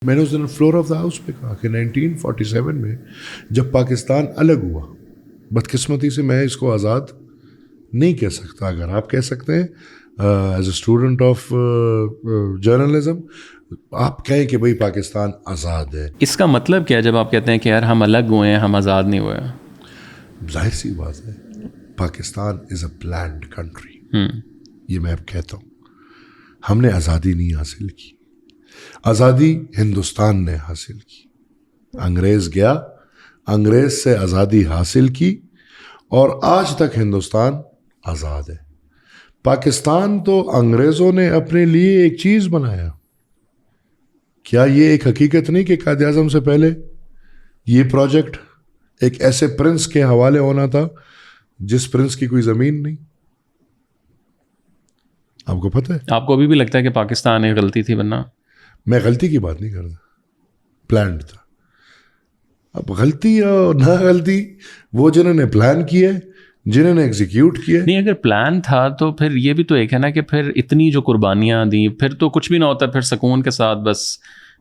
میں نے اس دن floor of the house پہ کہا کہ 1947 میں جب پاکستان الگ ہوا، بدقسمتی سے میں اس کو آزاد نہیں کہہ سکتا. اگر آپ کہہ سکتے ہیں as a student of journalism, آپ کہیں کہ بھائی پاکستان آزاد ہے. اس کا مطلب کیا ہے جب آپ کہتے ہیں کہ یار ہم الگ ہوئے ہیں، ہم آزاد نہیں ہوئے؟ ظاہر سی بات ہے، پاکستان از اے پلانڈ کنٹری. یہ میں اب کہتا ہوں، ہم نے آزادی نہیں حاصل کی، آزادی ہندوستان نے حاصل کی. انگریز گیا، انگریز سے آزادی حاصل کی، اور آج تک ہندوستان آزاد ہے. پاکستان تو انگریزوں نے اپنے لیے ایک چیز بنایا. کیا یہ ایک حقیقت نہیں کہ قائد اعظم سے پہلے یہ پروجیکٹ ایک ایسے پرنس کے حوالے ہونا تھا جس پرنس کی کوئی زمین نہیں؟ آپ کو پتہ ہے؟ آپ کو ابھی بھی لگتا ہے کہ پاکستان ایک غلطی تھی؟ ورنہ میں غلطی کی بات نہیں کرتا، پلانڈ تھا. اب غلطی اور نہ غلطی وہ جنہوں نے پلان کیا ہے، جنہوں نے ایگزیکیوٹ کیا. نہیں، اگر پلان تھا تو پھر یہ بھی تو ایک ہے نا کہ پھر اتنی جو قربانیاں دیں، پھر تو کچھ بھی نہ ہوتا، پھر سکون کے ساتھ بس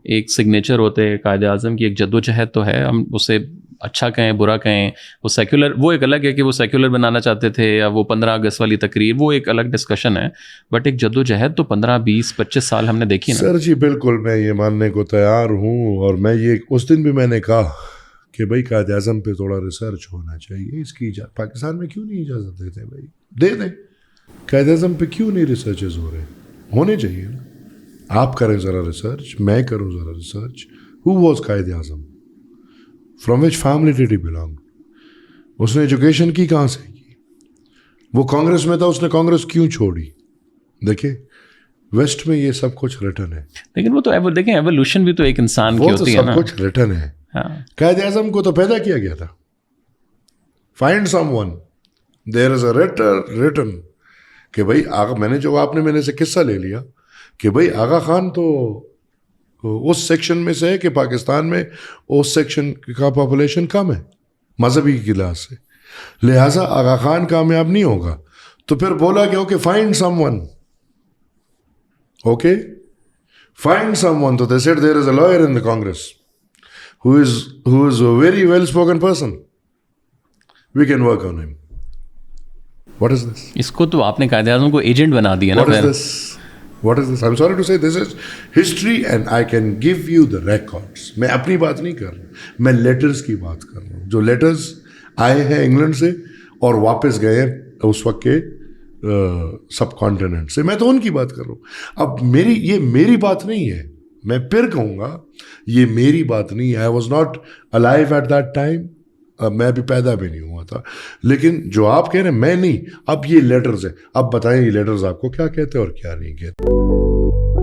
ایک سگنیچر ہوتے. قائد اعظم کی ایک جد و جہد تو ہے، ہم اسے اچھا کہیں برا کہیں. وہ سیکولر، وہ ایک الگ ہے کہ وہ سیکولر بنانا چاہتے تھے، یا وہ 15 اگست والی تقریر، وہ ایک الگ ڈسکشن ہے. بٹ ایک جد و جہد تو 15 20 25 سال ہم نے دیکھی نا. سر جی بالکل میں یہ ماننے کو تیار ہوں، اور میں یہ اس دن بھی میں نے کہا کہ بھائی قائد اعظم پہ تھوڑا ریسرچ ہونا چاہیے. اس کی پاکستان میں کیوں نہیں اجازت دیتے؟ بھائی دے دیں. قائد اعظم پہ کیوں نہیں ریسرچز ہو رہے؟ ہونے چاہیے نا. آپ کریں ذرا ریسرچ، میں کروں ذرا research. Who was Quaid Azam? From which family did he belong? اس نے ایجوکیشن کی کہاں سے کی؟ وہ کانگریس میں تھا، اس نے کانگریس کیوں چھوڑی؟ دیکھیں ویسٹ میں یہ سب کچھ ریٹن ہے. لیکن وہ تو دیکھیں ایوولوشن بھی تو ایک انسان کی ہوتی ہے نا. وہ تو سب کچھ ریٹن ہے. قائد اعظم کو تو پیدا کیا گیا تھا. Find some one, there is a written کہ بھائی آغا، میں نے جو آپ نے میرے سے قصہ لے لیا کہ بھائی آغا خان تو اس سیکشن میں سے ہے کہ پاکستان میں اس سیکشن کا پاپولیشن کم ہے مذہبی کی لحاظ سے، لہٰذا آغا خان کامیاب نہیں ہوگا. تو پھر بولا کہ okay find some one, okay find some one. تو they said there is a lawyer in the Congress who is a very well spoken person. We can work on him. What is this? اس کو تو آپ نے قائد اعظم کو agent بنا دیا نا. What is this? I'm sorry to say this is history and I can give you the records. میں اپنی بات نہیں کر رہا، میں لیٹرز کی بات کر رہا ہوں، جو لیٹرز آئے ہیں انگلینڈ سے اور واپس گئے ہیں اس وقت کے سب کانٹیننٹ سے. میں تو ان کی بات کر رہا ہوں. اب یہ میری بات نہیں ہے، میں پھر کہوں گا یہ میری بات نہیں ہے. I was not alive at that time. میں ابھی پیدا بھی نہیں ہوا تھا. لیکن جو آپ کہہ رہے ہیں میں نہیں. اب یہ لیٹرز ہیں، اب بتائیں یہ لیٹرز آپ کو کیا کہتے ہیں اور کیا نہیں کہتے.